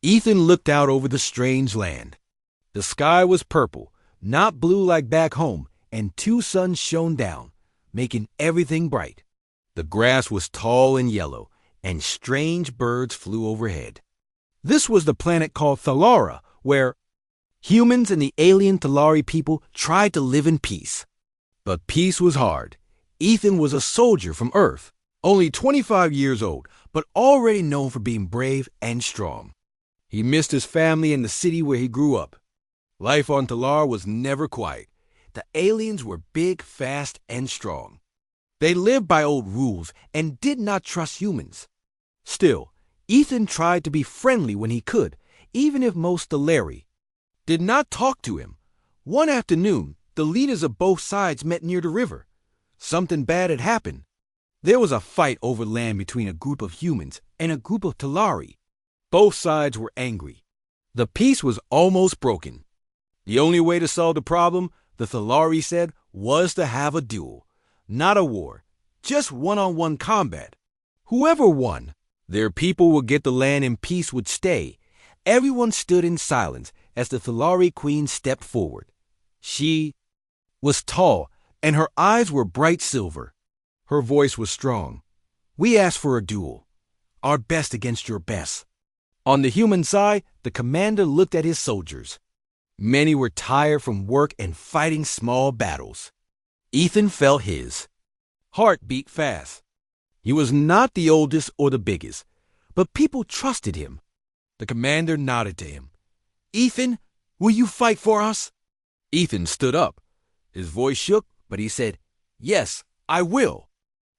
Ethan looked out over the strange land. The sky was purple, not blue like back home, and 2 suns shone down, making everything bright. The grass was tall and yellow, and strange birds flew overhead. This was the planet called Thalara, where humans and the alien Thalari people tried to live in peace. But peace was hard. Ethan was a soldier from Earth, only 25 years old, but already known for being brave and strong. He missed his family and the city where he grew up. Life on Thalara was never quiet. The aliens were big, fast, and strong. They lived by old rules and did not trust humans. Still, Ethan tried to be friendly when he could, even if most Thalari did not talk to him. One afternoon, the leaders of both sides met near the river. Something bad had happened. There was a fight over land between a group of humans and a group of Thalari. Both sides were angry. The peace was almost broken. The only way to solve the problem, the Thalari said, was to have a duel. Not a war, just one-on-one combat. Whoever won, their people would get the land and peace would stay. Everyone stood in silence as the Thalari queen stepped forward. She was tall, and her eyes were bright silver. Her voice was strong. "We asked for a duel, our best against your best." On the human side, the commander looked at his soldiers. Many were tired from work and fighting small battles. Ethan felt his heart beat fast. He was not the oldest or the biggest, but people trusted him. The commander nodded to him. "Ethan, will you fight for us?" Ethan stood up. His voice shook, but he said, "Yes, I will."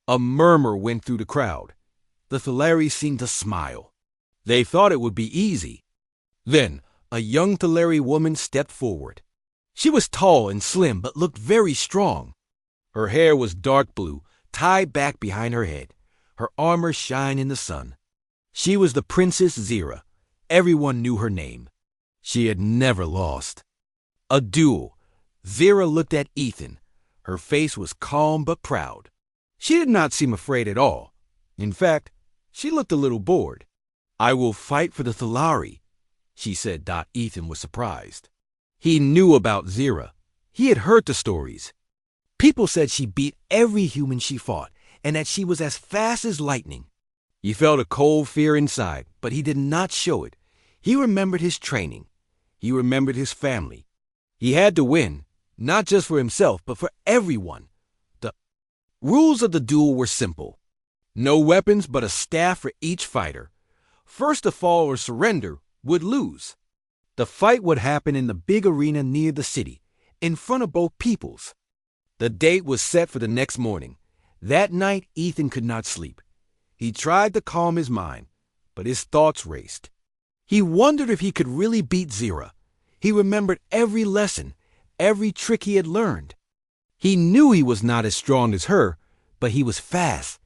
A murmur went through the crowd. The Thalari seemed to smile. They thought it would be easy. Then, a young Thalari woman stepped forward. She was tall and slim, but looked very strong. Her hair was dark blue, tied back behind her head. Her armor shined in the sun. She was the Princess Zira. Everyone knew her name. She had never lost. A duel. Zira looked at Ethan. Her face was calm but proud. She did not seem afraid at all. In fact, she looked a little bored. "I will fight for the Thalari," she said. Ethan was surprised. He knew about Zira. He had heard the stories. People said she beat every human she fought, and that she was as fast as lightning. He felt a cold fear inside, but he did not show it. He remembered his training. He remembered his family. He had to win, not just for himself, but for everyone. The rules of the duel were simple. No weapons but a staff for each fighter. First to fall or surrender would lose. The fight would happen in the big arena near the city, in front of both peoples. The date was set for the next morning. That night, Ethan could not sleep. He tried to calm his mind, but his thoughts raced. He wondered if he could really beat Zira. He remembered every lesson, every trick he had learned. He knew he was not as strong as her, but he was fast,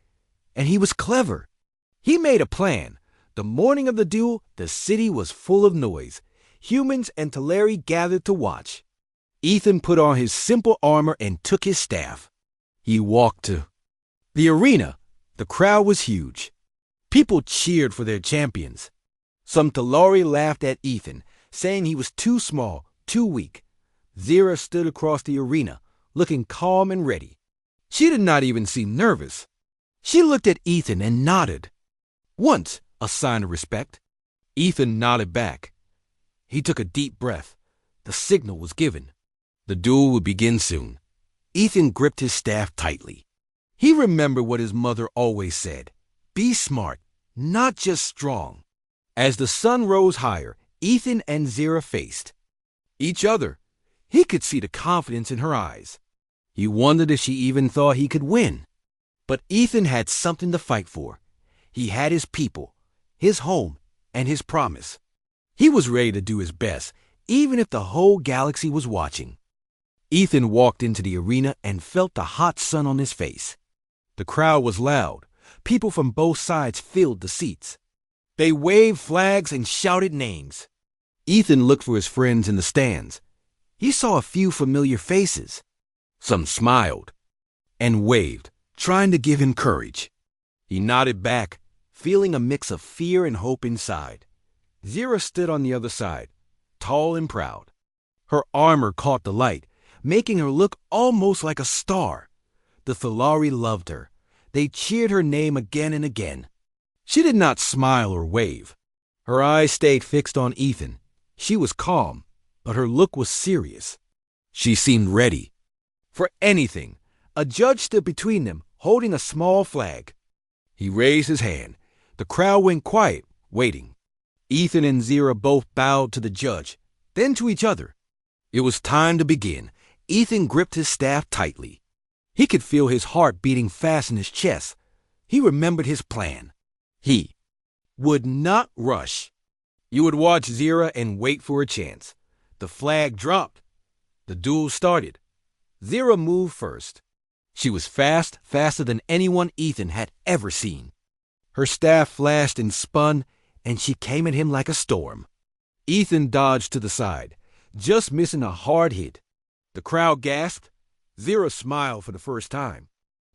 and he was clever. He made a plan. The morning of the duel, the city was full of noise. Humans and Thalari gathered to watch. Ethan put on his simple armor and took his staff. He walked to the arena. The crowd was huge. People cheered for their champions. Some Thalari laughed at Ethan, saying he was too small, too weak. Zira stood across the arena, looking calm and ready. She did not even seem nervous. She looked at Ethan and nodded. Once, a sign of respect. Ethan nodded back. He took a deep breath. The signal was given. The duel would begin soon. Ethan gripped his staff tightly. He remembered what his mother always said. Be smart, not just strong. As the sun rose higher, Ethan and Zira faced each other. He could see the confidence in her eyes. He wondered if she even thought he could win. But Ethan had something to fight for. He had his people, his home, and his promise. He was ready to do his best, even if the whole galaxy was watching. Ethan walked into the arena and felt the hot sun on his face. The crowd was loud. People from both sides filled the seats. They waved flags and shouted names. Ethan looked for his friends in the stands. He saw a few familiar faces. Some smiled and waved, trying to give him courage. He nodded back, feeling a mix of fear and hope inside. Zira stood on the other side, tall and proud. Her armor caught the light, making her look almost like a star. The Thalari loved her. They cheered her name again and again. She did not smile or wave. Her eyes stayed fixed on Ethan. She was calm, but her look was serious. She seemed ready. For anything, a judge stood between them, holding a small flag. He raised his hand. The crowd went quiet, waiting. Ethan and Zira both bowed to the judge, then to each other. It was time to begin. Ethan gripped his staff tightly. He could feel his heart beating fast in his chest. He remembered his plan. He would not rush. You would watch Zira and wait for a chance. The flag dropped. The duel started. Zira moved first. She was fast, faster than anyone Ethan had ever seen. Her staff flashed and spun, and she came at him like a storm. Ethan dodged to the side, just missing a hard hit. The crowd gasped. Zira smiled for the first time.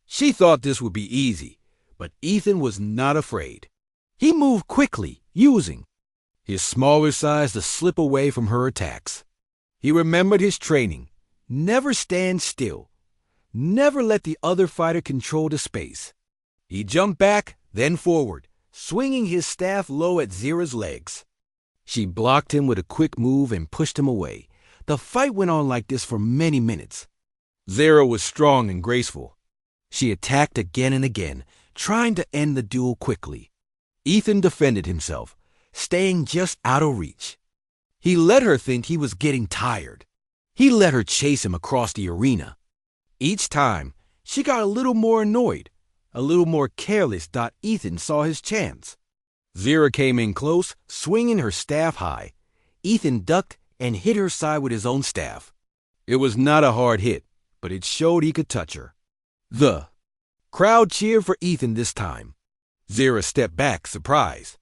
She thought this would be easy, but Ethan was not afraid. He moved quickly, using his smaller size to slip away from her attacks. He remembered his training. Never stand still. Never let the other fighter control the space. He jumped back, then forward, swinging his staff low at Zira's legs. She blocked him with a quick move and pushed him away. The fight went on like this for many minutes. Zira was strong and graceful. She attacked again and again, trying to end the duel quickly. Ethan defended himself, staying just out of reach. He let her think he was getting tired. He let her chase him across the arena. Each time, she got a little more annoyed, a little more careless. Ethan saw his chance. Zira came in close, swinging her staff high. Ethan ducked and hit her side with his own staff. It was not a hard hit, but it showed he could touch her. The crowd cheered for Ethan this time. Zira stepped back, surprised.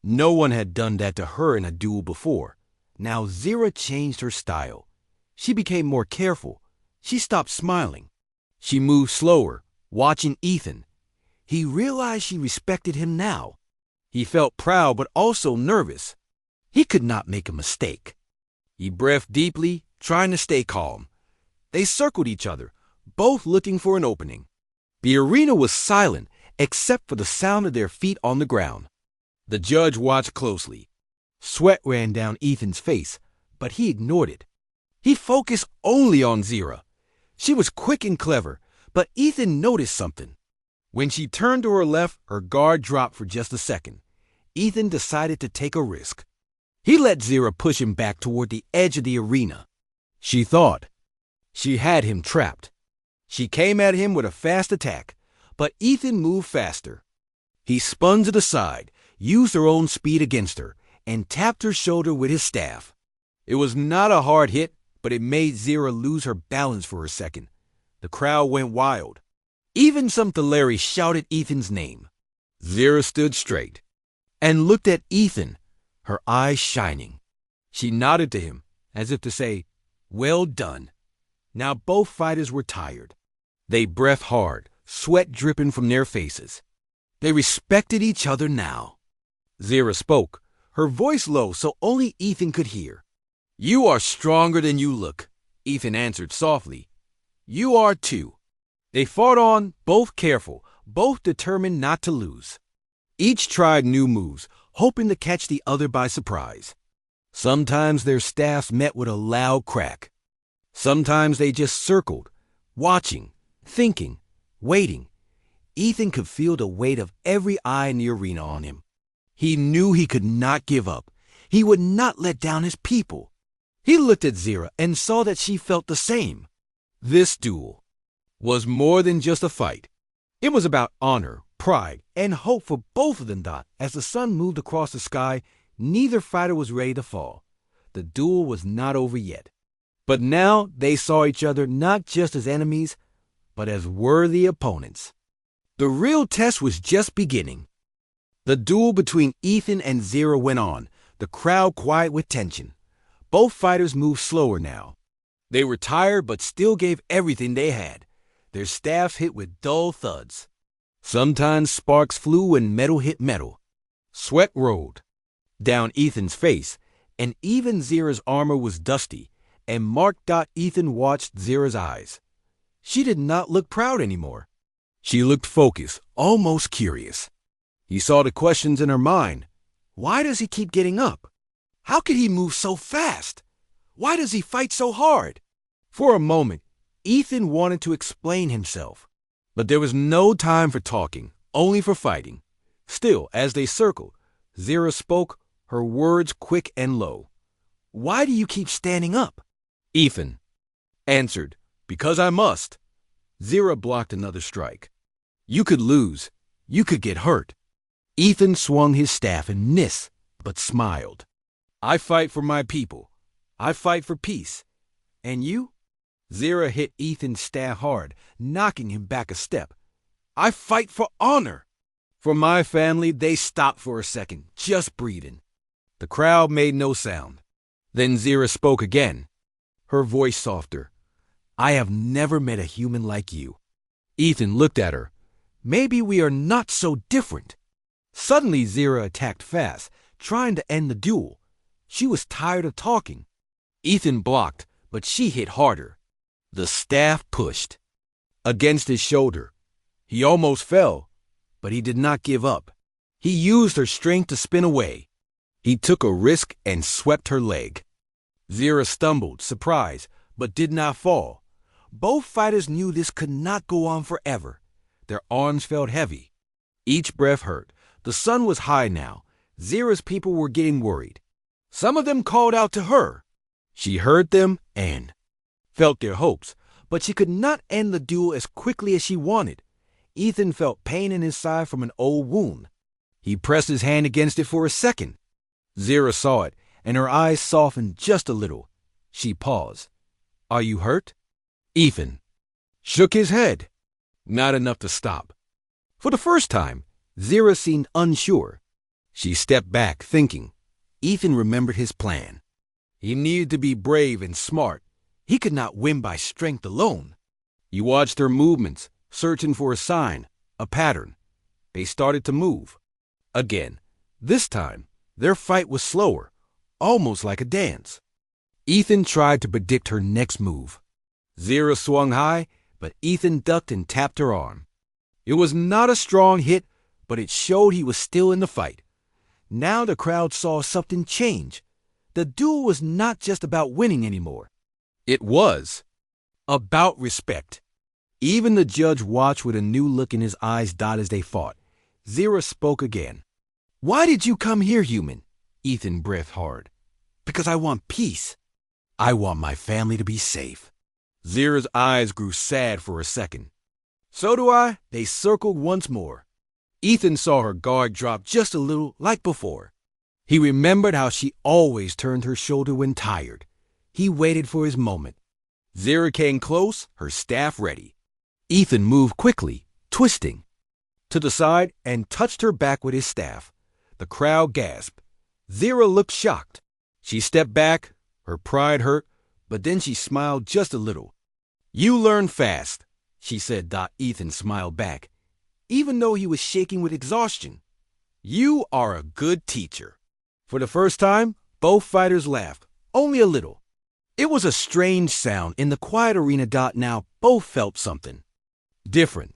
No one had done that to her in a duel before. Now Zira changed her style. She became more careful. She stopped smiling. She moved slower, watching Ethan. He realized she respected him now. He felt proud but also nervous. He could not make a mistake. He breathed deeply, trying to stay calm. They circled each other, both looking for an opening. The arena was silent except for the sound of their feet on the ground. The judge watched closely. Sweat ran down Ethan's face, but he ignored it. He focused only on Zira. She was quick and clever, but Ethan noticed something. When she turned to her left, her guard dropped for just a second. Ethan decided to take a risk. He let Zira push him back toward the edge of the arena. She thought she had him trapped. She came at him with a fast attack, but Ethan moved faster. He spun to the side, used her own speed against her, and tapped her shoulder with his staff. It was not a hard hit, but it made Zira lose her balance for a second. The crowd went wild. Even some Thalari shouted Ethan's name. Zira stood straight and looked at Ethan, her eyes shining. She nodded to him, as if to say, "Well done." Now both fighters were tired. They breathed hard, sweat dripping from their faces. They respected each other now. Zira spoke, her voice low so only Ethan could hear. "You are stronger than you look," Ethan answered softly. "You are too." They fought on, both careful, both determined not to lose. Each tried new moves, hoping to catch the other by surprise. Sometimes their staffs met with a loud crack. Sometimes they just circled, watching, thinking, waiting. Ethan could feel the weight of every eye in the arena on him. He knew he could not give up. He would not let down his people. He looked at Zira and saw that she felt the same. This duel was more than just a fight. It was about honor, pride, and hope for both of them. As the sun moved across the sky, neither fighter was ready to fall. The duel was not over yet. But now they saw each other not just as enemies, but as worthy opponents. The real test was just beginning. The duel between Ethan and Zira went on, the crowd quiet with tension. Both fighters moved slower now. They were tired but still gave everything they had. Their staffs hit with dull thuds. Sometimes sparks flew when metal hit metal. Sweat rolled. down Ethan's face, and even Zira's armor was dusty and marked. Ethan watched Zira's eyes. She did not look proud anymore. She looked focused, almost curious. He saw the questions in her mind. Why does he keep getting up? How could he move so fast? Why does he fight so hard? For a moment, Ethan wanted to explain himself. But there was no time for talking, only for fighting. Still, as they circled, Zira spoke, her words quick and low. Why do you keep standing up? Ethan answered, because I must. Zira blocked another strike. You could lose. You could get hurt. Ethan swung his staff and missed, but smiled. I fight for my people. I fight for peace. And you? Zira hit Ethan's staff hard, knocking him back a step. I fight for honor. For my family. They stopped for a second, just breathing. The crowd made no sound. Then Zira spoke again, her voice softer. I have never met a human like you. Ethan looked at her. Maybe we are not so different. Suddenly Zira attacked fast, trying to end the duel. She was tired of talking. Ethan blocked, but she hit harder. The staff pushed against his shoulder. He almost fell, but he did not give up. He used her strength to spin away. He took a risk and swept her leg. Zira stumbled, surprised, but did not fall. Both fighters knew this could not go on forever. Their arms felt heavy. Each breath hurt. The sun was high now. Zira's people were getting worried. Some of them called out to her. She heard them and felt their hopes, but she could not end the duel as quickly as she wanted. Ethan felt pain in his side from an old wound. He pressed his hand against it for a second. Zira saw it, and her eyes softened just a little. She paused. Are you hurt? Ethan shook his head. Not enough to stop. For the first time, Zira seemed unsure. She stepped back, thinking. Ethan remembered his plan. He needed to be brave and smart. He could not win by strength alone. He watched her movements, searching for a sign, a pattern. They started to move. Again, this time, their fight was slower, almost like a dance. Ethan tried to predict her next move. Zira swung high, but Ethan ducked and tapped her arm. It was not a strong hit, but it showed he was still in the fight. Now the crowd saw something change. The duel was not just about winning anymore. It was about respect. Even the judge watched with a new look in his eyes as they fought. Zira spoke again. Why did you come here, human? Ethan breathed hard. Because I want peace. I want my family to be safe. Zira's eyes grew sad for a second. So do I. They circled once more. Ethan saw her guard drop just a little, like before. He remembered how she always turned her shoulder when tired. He waited for his moment. Zira came close, her staff ready. Ethan moved quickly, twisting to the side and touched her back with his staff. The crowd gasped. Zira looked shocked. She stepped back, her pride hurt, but then she smiled just a little. You learn fast, she said. Ethan smiled back, even though he was shaking with exhaustion. You are a good teacher. For the first time, both fighters laughed, only a little. It was a strange sound in the quiet arena. Now both felt something different.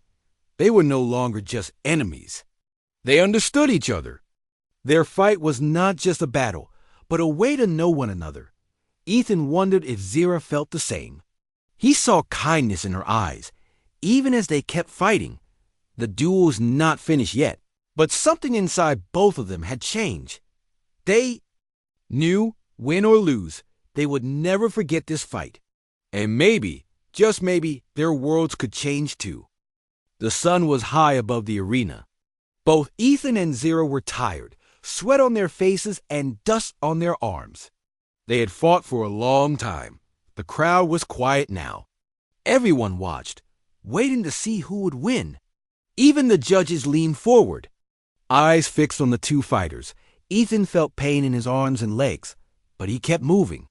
They were no longer just enemies. They understood each other. Their fight was not just a battle, but a way to know one another. Ethan wondered if Zira felt the same. He saw kindness in her eyes, even as they kept fighting. The duel was not finished yet, but something inside both of them had changed. They knew, win or lose, they would never forget this fight. And maybe, just maybe, their worlds could change too. The sun was high above the arena. Both Ethan and Zira were tired, sweat on their faces and dust on their arms. They had fought for a long time. The crowd was quiet now. Everyone watched, waiting to see who would win. Even the judges leaned forward, eyes fixed on the two fighters. Ethan felt pain in his arms and legs, but he kept moving.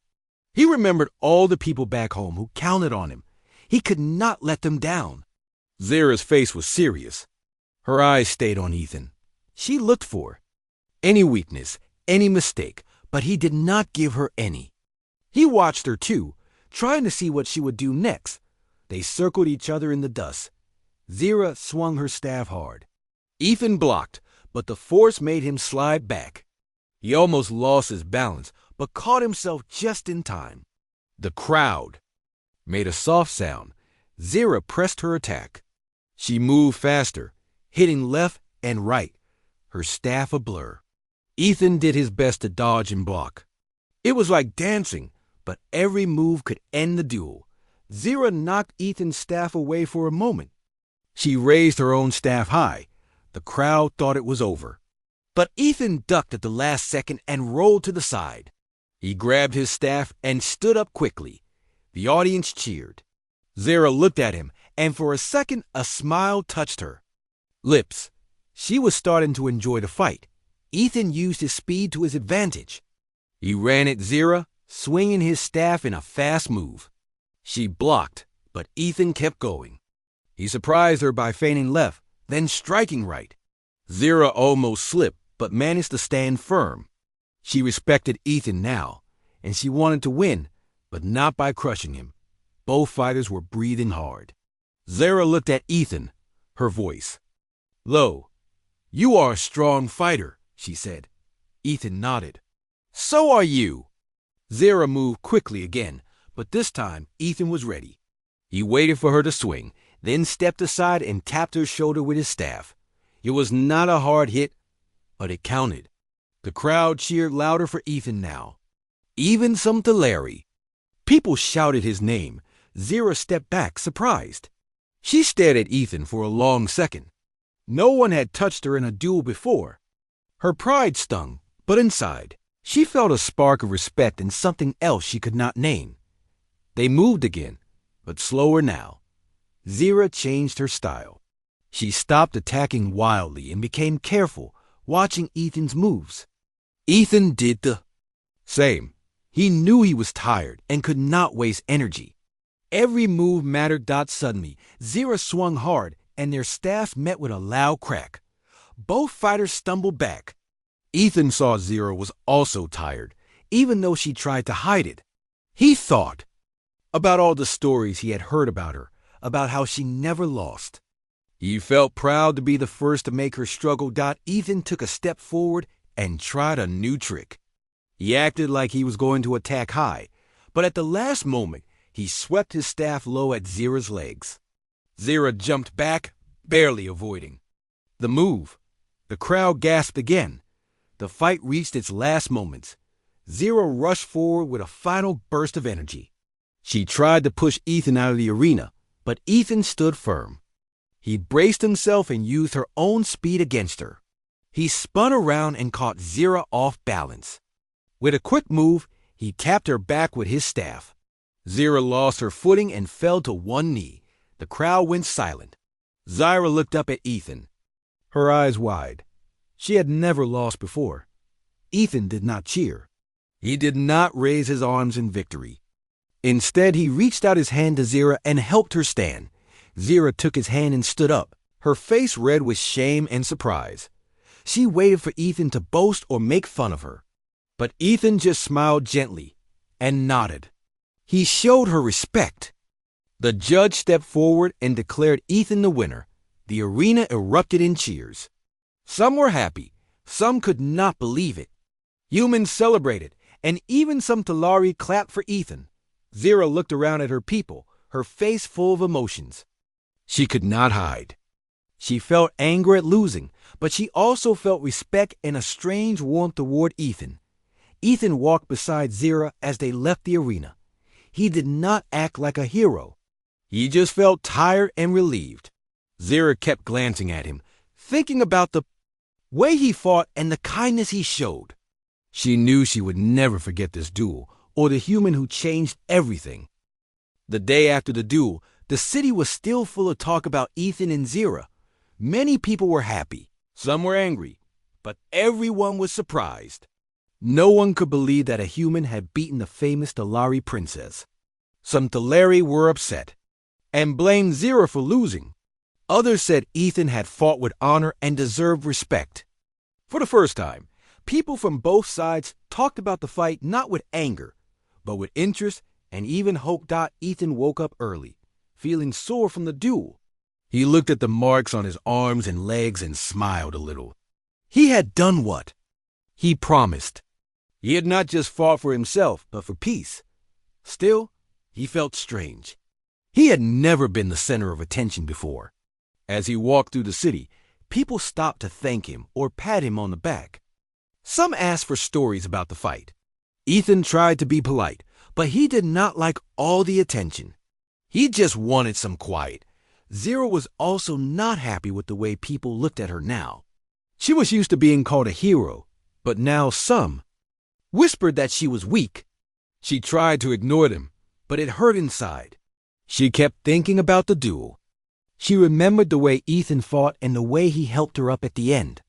He remembered all the people back home who counted on him. He could not let them down. Zira's face was serious. Her eyes stayed on Ethan. She looked for any weakness, any mistake, but he did not give her any. He watched her too, trying to see what she would do next. They circled each other in the dust. Zira swung her staff hard. Ethan blocked, but the force made him slide back. He almost lost his balance, but caught himself just in time. The crowd made a soft sound. Zira pressed her attack. She moved faster, hitting left and right, her staff a blur. Ethan did his best to dodge and block. It was like dancing, but every move could end the duel. Zira knocked Ethan's staff away for a moment. She raised her own staff high. The crowd thought it was over. But Ethan ducked at the last second and rolled to the side. He grabbed his staff and stood up quickly. The audience cheered. Zira looked at him, and for a second a smile touched her lips. She was starting to enjoy the fight. Ethan used his speed to his advantage. He ran at Zira, swinging his staff in a fast move. She blocked, but Ethan kept going. He surprised her by feigning left, then striking right. Zira almost slipped, but managed to stand firm. She respected Ethan now, and she wanted to win, but not by crushing him. Both fighters were breathing hard. Zira looked at Ethan, her voice low. "You are a strong fighter," she said. Ethan nodded. "So are you." Zira moved quickly again, but this time Ethan was ready. He waited for her to swing, then stepped aside and tapped her shoulder with his staff. It was not a hard hit, but it counted. The crowd cheered louder for Ethan now. Even some Teleri. People shouted his name. Zira stepped back, surprised. She stared at Ethan for a long second. No one had touched her in a duel before. Her pride stung, but inside, she felt a spark of respect and something else she could not name. They moved again, but slower now. Zira changed her style. She stopped attacking wildly and became careful, watching Ethan's moves. Ethan did the same. He knew he was tired and could not waste energy. Every move mattered. Suddenly, Zira swung hard, and their staffs met with a loud crack. Both fighters stumbled back. Ethan saw Zira was also tired, even though she tried to hide it. He thought about all the stories he had heard about her, about how she never lost. He felt proud to be the first to make her struggle. Ethan took a step forward and tried a new trick. He acted like he was going to attack high, but at the last moment, he swept his staff low at Zira's legs. Zira jumped back, barely avoiding the move. The crowd gasped again. The fight reached its last moments. Zira rushed forward with a final burst of energy. She tried to push Ethan out of the arena, but Ethan stood firm. He braced himself and used her own speed against her. He spun around and caught Zira off balance. With a quick move, he tapped her back with his staff. Zira lost her footing and fell to one knee. The crowd went silent. Zira looked up at Ethan, her eyes wide. She had never lost before. Ethan did not cheer. He did not raise his arms in victory. Instead, he reached out his hand to Zira and helped her stand. Zira took his hand and stood up, her face red with shame and surprise. She waited for Ethan to boast or make fun of her. But Ethan just smiled gently and nodded. He showed her respect. The judge stepped forward and declared Ethan the winner. The arena erupted in cheers. Some were happy. Some could not believe it. Humans celebrated, and even some Teleri clapped for Ethan. Zira looked around at her people, her face full of emotions. She could not hide. She felt anger at losing, but she also felt respect and a strange warmth toward Ethan. Ethan walked beside Zira as they left the arena. He did not act like a hero. He just felt tired and relieved. Zira kept glancing at him, thinking about the way he fought and the kindness he showed. She knew she would never forget this duel, or the human who changed everything. The day after the duel, the city was still full of talk about Ethan and Zira. Many people were happy. Some were angry, but everyone was surprised. No one could believe that a human had beaten the famous Teleri princess. Some Teleri were upset and blamed Zira for losing. Others said Ethan had fought with honor and deserved respect. For the first time, People from both sides talked about the fight not with anger, but with interest and even hope. Ethan woke up early, feeling sore from the duel. He looked at the marks on his arms and legs and smiled a little. He had done what he promised. He had not just fought for himself, but for peace. Still, he felt strange. He had never been the center of attention before. As he walked through the city, people stopped to thank him or pat him on the back. Some asked for stories about the fight. Ethan tried to be polite, but he did not like all the attention. He just wanted some quiet. Zero was also not happy with the way people looked at her now. She was used to being called a hero, but now some whispered that she was weak. She tried to ignore them, but it hurt inside. She kept thinking about the duel. She remembered the way Ethan fought and the way he helped her up at the end.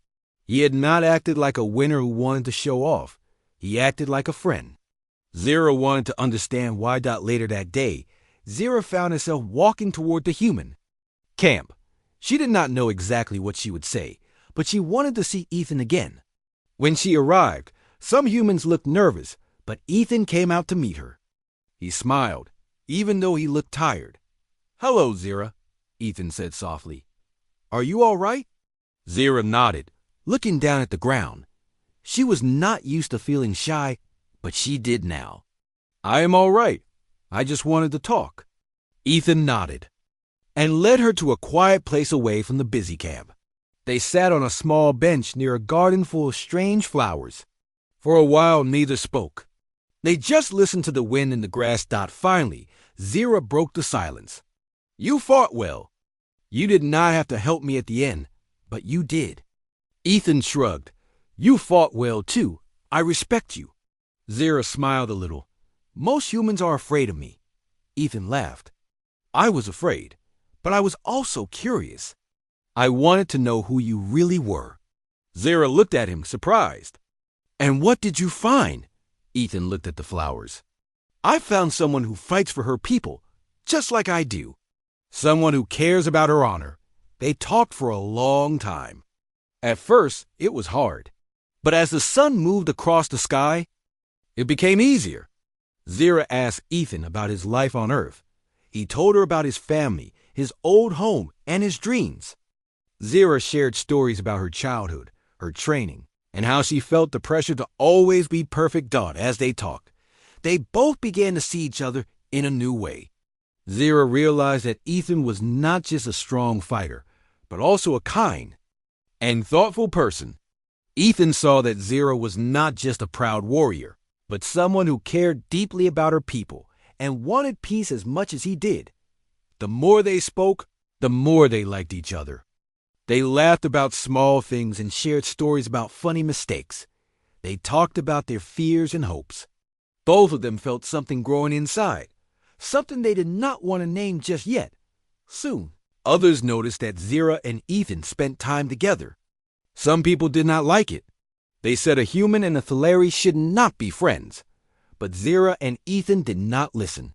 He had not acted like a winner who wanted to show off. He acted like a friend. Zero wanted to understand why. Later that day, Zero found herself walking toward the human camp. She did not know exactly what she would say, but she wanted to see Ethan again. When she arrived, some humans looked nervous, but Ethan came out to meet her. He smiled, even though he looked tired. "Hello, Zira," Ethan said softly. "Are you all right?" Zira nodded, looking down at the ground. She was not used to feeling shy, but she did now. "I am all right. I just wanted to talk." Ethan nodded and led her to a quiet place away from the busy camp. They sat on a small bench near a garden full of strange flowers. For a while, neither spoke. They just listened to the wind in the grass. Finally, Zira broke the silence. "You fought well. You did not have to help me at the end, but you did." Ethan shrugged. "You fought well, too. I respect you." Zira smiled a little. "Most humans are afraid of me." Ethan laughed. "I was afraid, but I was also curious. I wanted to know who you really were." Zira looked at him, surprised. "And what did you find?" Ethan looked at the flowers. "I found someone who fights for her people, just like I do. Someone who cares about her honor." They talked for a long time. At first, it was hard. But as the sun moved across the sky, it became easier. Zira asked Ethan about his life on Earth. He told her about his family, his old home, and his dreams. Zira shared stories about her childhood, her training, and how she felt the pressure to always be perfect. As they talked, they both began to see each other in a new way. Zira realized that Ethan was not just a strong fighter, but also a kind and thoughtful person. Ethan saw that Zira was not just a proud warrior, but someone who cared deeply about her people and wanted peace as much as he did. The more they spoke, the more they liked each other. They laughed about small things and shared stories about funny mistakes. They talked about their fears and hopes. Both of them felt something growing inside, something they did not want to name just yet. Soon, others noticed that Zira and Ethan spent time together. Some people did not like it. They said a human and a Thalari should not be friends. But Zira and Ethan did not listen.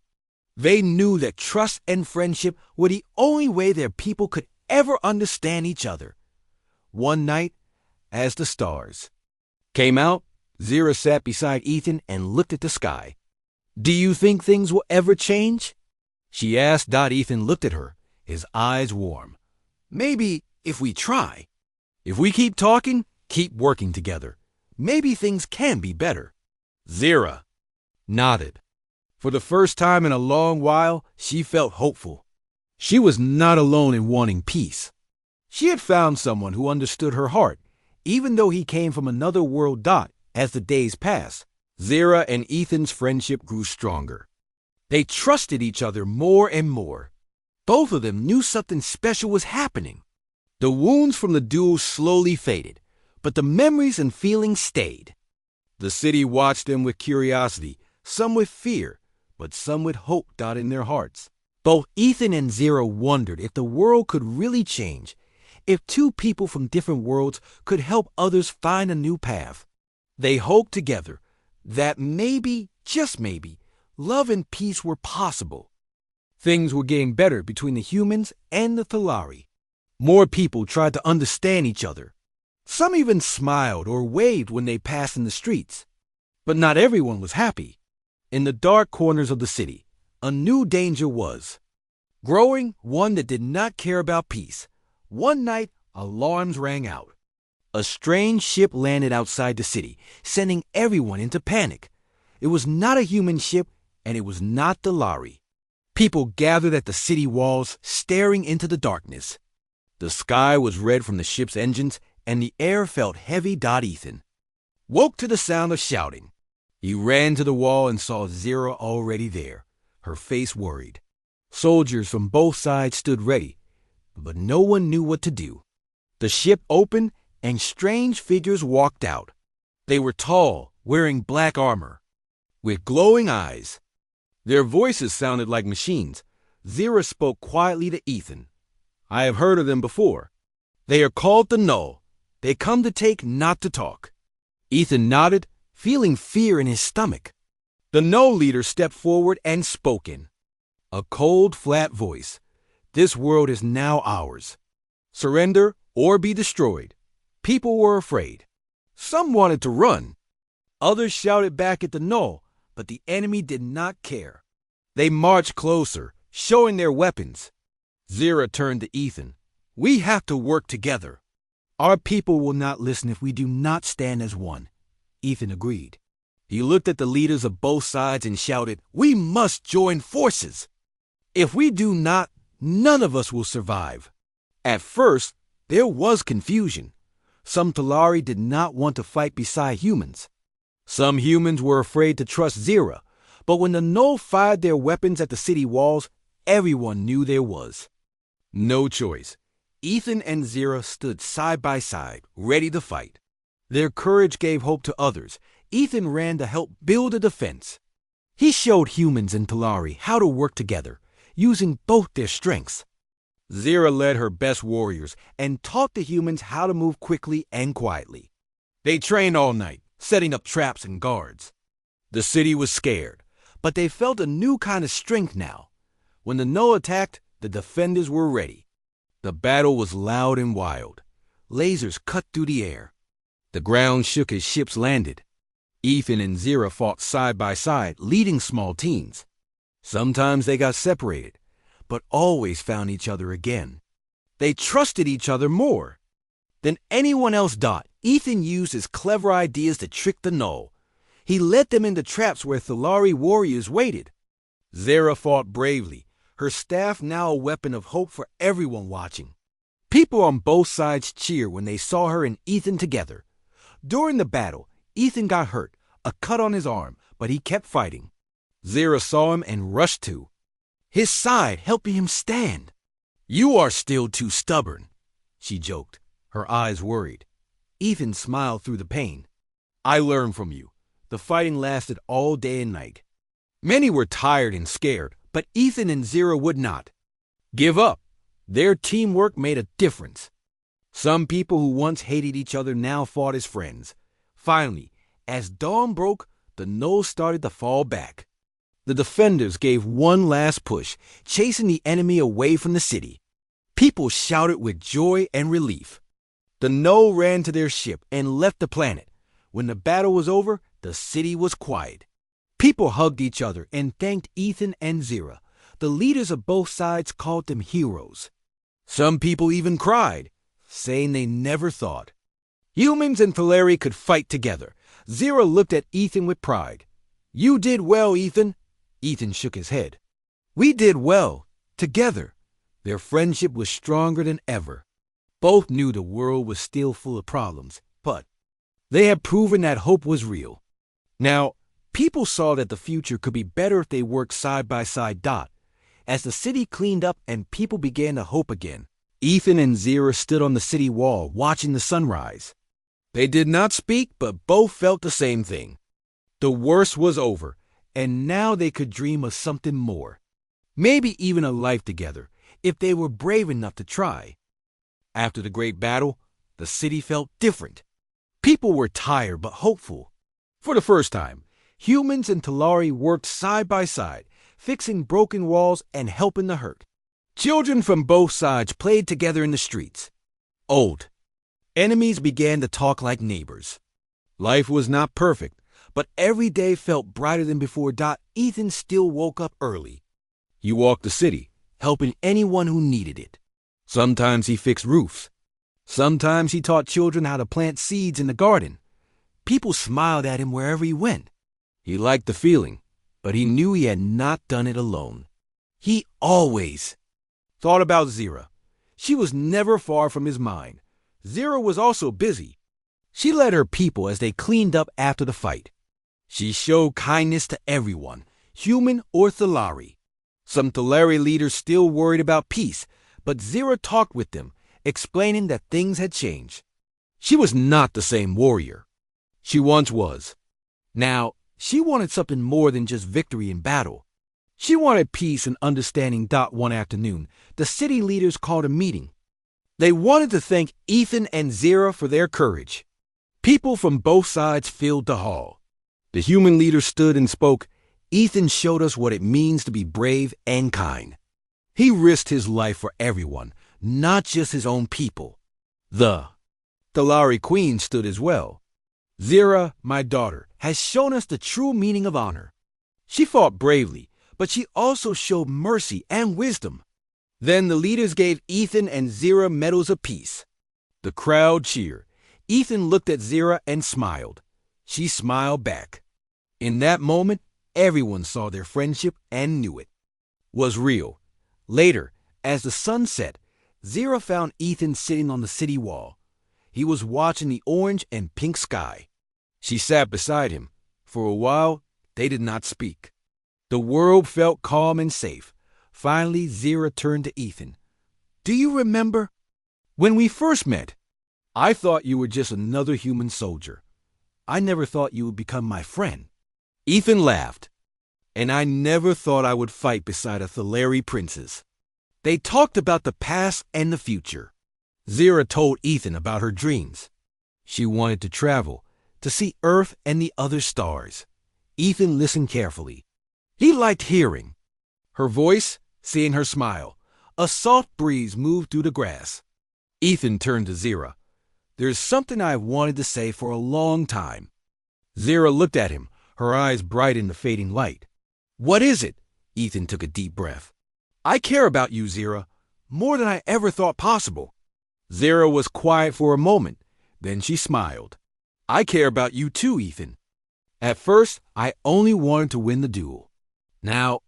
They knew that trust and friendship were the only way their people could ever understand each other. One night, as the stars came out, Zira sat beside Ethan and looked at the sky. "Do you think things will ever change?" she asked. Ethan looked at her, his eyes warm. "Maybe if we try. If we keep talking, keep working together, maybe things can be better." Zira nodded. For the first time in a long while, she felt hopeful. She was not alone in wanting peace. She had found someone who understood her heart, even though he came from another world. As the days passed, Zira and Ethan's friendship grew stronger. They trusted each other more and more. Both of them knew something special was happening. The wounds from the duel slowly faded, but the memories and feelings stayed. The city watched them with curiosity, some with fear, but some with hope. In their hearts, both Ethan and Zira wondered if the world could really change, if two people from different worlds could help others find a new path. They hoped together that maybe, just maybe, love and peace were possible. Things were getting better between the humans and the Thalari. More people tried to understand each other. Some even smiled or waved when they passed in the streets. But not everyone was happy. In the dark corners of the city, a new danger was growing, one that did not care about peace. One night, alarms rang out. A strange ship landed outside the city, sending everyone into panic. It was not a human ship, and it was not the Lari. People gathered at the city walls, staring into the darkness. The sky was red from the ship's engines, and the air felt heavy. Ethan woke to the sound of shouting. He ran to the wall and saw Zira already there, her face worried. Soldiers from both sides stood ready, but no one knew what to do. The ship opened, and strange figures walked out. They were tall, wearing black armor, with glowing eyes. Their voices sounded like machines. Zira spoke quietly to Ethan. I have heard of them before. They are called the Null. They come to take, not to talk. Ethan nodded, feeling fear in his stomach. The Null leader stepped forward and spoke in a cold, flat voice. This world is now ours. Surrender or be destroyed. People were afraid. Some wanted to run. Others shouted back at the Null, but the enemy did not care. They marched closer, showing their weapons. Zira turned to Ethan. We have to work together. Our people will not listen if we do not stand as one. Ethan agreed. He looked at the leaders of both sides and shouted, we must join forces. If we do not, none of us will survive. At first, there was confusion. Some Talari did not want to fight beside humans. Some humans were afraid to trust Zira, but when the Null fired their weapons at the city walls, everyone knew there was no choice. Ethan and Zira stood side by side, ready to fight. Their courage gave hope to others. Ethan ran to help build a defense. He showed humans and Talari how to work together, using both their strengths. Zira led her best warriors and taught the humans how to move quickly and quietly. They trained all night, setting up traps and guards. The city was scared, but they felt a new kind of strength now. When the Null attacked, the defenders were ready. The battle was loud and wild. Lasers cut through the air. The ground shook as ships landed. Ethan and Zira fought side by side, leading small teams. Sometimes they got separated, but always found each other again. They trusted each other more than anyone else. Ethan used his clever ideas to trick the Null. He led them into traps where Thalari warriors waited. Zira fought bravely, her staff now a weapon of hope for everyone watching. People on both sides cheered when they saw her and Ethan together. During the battle, Ethan got hurt, a cut on his arm, but he kept fighting. Zira saw him and rushed to his side, helping him stand. You are still too stubborn, she joked, her eyes worried. Ethan smiled through the pain. I learned from you. The fighting lasted all day and night. Many were tired and scared, but Ethan and Zira would not give up. Their teamwork made a difference. Some people who once hated each other now fought as friends. Finally, as dawn broke, the Null started to fall back. The defenders gave one last push, chasing the enemy away from the city. People shouted with joy and relief. The Null ran to their ship and left the planet. When the battle was over, the city was quiet. People hugged each other and thanked Ethan and Zira. The leaders of both sides called them heroes. Some people even cried, saying they never thought humans and Thalari could fight together. Zira looked at Ethan with pride. You did well, Ethan. Ethan shook his head. We did well, together. Their friendship was stronger than ever. Both knew the world was still full of problems, but they had proven that hope was real. Now, people saw that the future could be better if they worked side by side. As the city cleaned up and people began to hope again, Ethan and Zira stood on the city wall watching the sunrise. They did not speak, but both felt the same thing. The worst was over, and now they could dream of something more. Maybe even a life together, if they were brave enough to try. After the great battle, the city felt different. People were tired but hopeful. For the first time, humans and Thalari worked side by side, fixing broken walls and helping the hurt. Children from both sides played together in the streets. Old, Enemies began to talk like neighbors. Life was not perfect, but every day felt brighter than before. Ethan still woke up early. He walked the city, helping anyone who needed it. Sometimes he fixed roofs. Sometimes he taught children how to plant seeds in the garden. People smiled at him wherever he went. He liked the feeling, but he knew he had not done it alone. He always thought about Zira. She was never far from his mind. Zira was also busy. She led her people as they cleaned up after the fight. She showed kindness to everyone, human or Thalari. Some Thalari leaders still worried about peace, but Zira talked with them, explaining that things had changed. She was not the same warrior she once was. Now, she wanted something more than just victory in battle. She wanted peace and understanding. One afternoon, the city leaders called a meeting. They wanted to thank Ethan and Zira for their courage. People from both sides filled the hall. The human leader stood and spoke. Ethan showed us what it means to be brave and kind. He risked his life for everyone, not just his own people. The Thalari Queen stood as well. Zira, my daughter, has shown us the true meaning of honor. She fought bravely, but she also showed mercy and wisdom. Then the leaders gave Ethan and Zira medals of peace. The crowd cheered. Ethan looked at Zira and smiled. She smiled back. In that moment, everyone saw their friendship and knew it was real. Later, as the sun set, Zira found Ethan sitting on the city wall. He was watching the orange and pink sky. She sat beside him. For a while, they did not speak. The world felt calm and safe. Finally, Zira turned to Ethan. Do you remember when we first met? I thought you were just another human soldier. I never thought you would become my friend. Ethan laughed. And I never thought I would fight beside a Thalari princess. They talked about the past and the future. Zira told Ethan about her dreams. She wanted to travel, to see Earth and the other stars. Ethan listened carefully. He liked hearing her voice, seeing her smile. A soft breeze moved through the grass. Ethan turned to Zira. There's something I've wanted to say for a long time. Zira looked at him, her eyes bright in the fading light. What is it? Ethan took a deep breath. I care about you, Zira, more than I ever thought possible. Zira was quiet for a moment. Then she smiled. I care about you too, Ethan. At first, I only wanted to win the duel. Now,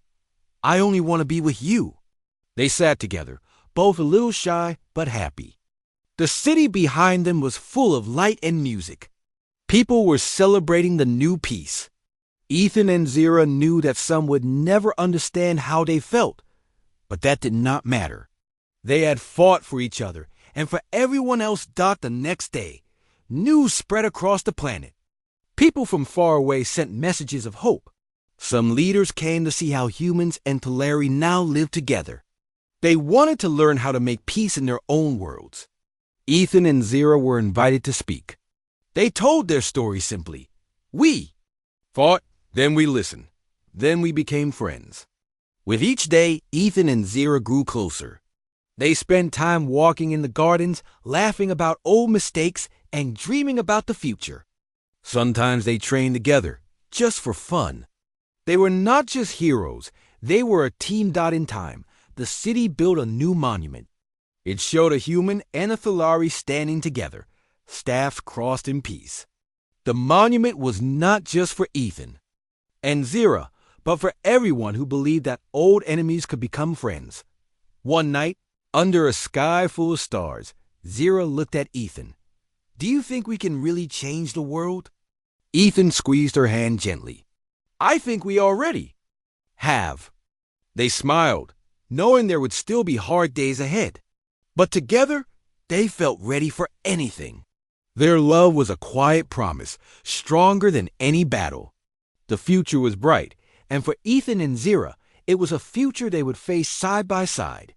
I only want to be with you. They sat together, both a little shy but happy. The city behind them was full of light and music. People were celebrating the new peace. Ethan and Zira knew that some would never understand how they felt, but that did not matter. They had fought for each other and for everyone else. The next day, news spread across the planet. People from far away sent messages of hope. Some leaders came to see how humans and Thalari now live together. They wanted to learn how to make peace in their own worlds. Ethan and Zira were invited to speak. They told their story simply. We fought, then we listened, then we became friends. With each day, Ethan and Zira grew closer. They spent time walking in the gardens, laughing about old mistakes, and dreaming about the future. Sometimes they trained together, just for fun. They were not just heroes, they were a team. In time, the city built a new monument. It showed a human and a Thalari standing together, staffs crossed in peace. The monument was not just for Ethan and Zira, but for everyone who believed that old enemies could become friends. One night, under a sky full of stars, Zira looked at Ethan. Do you think we can really change the world? Ethan squeezed her hand gently. I think we already have. They smiled, knowing there would still be hard days ahead. But together, they felt ready for anything. Their love was a quiet promise, stronger than any battle. The future was bright, and for Ethan and Zira, it was a future they would face side by side.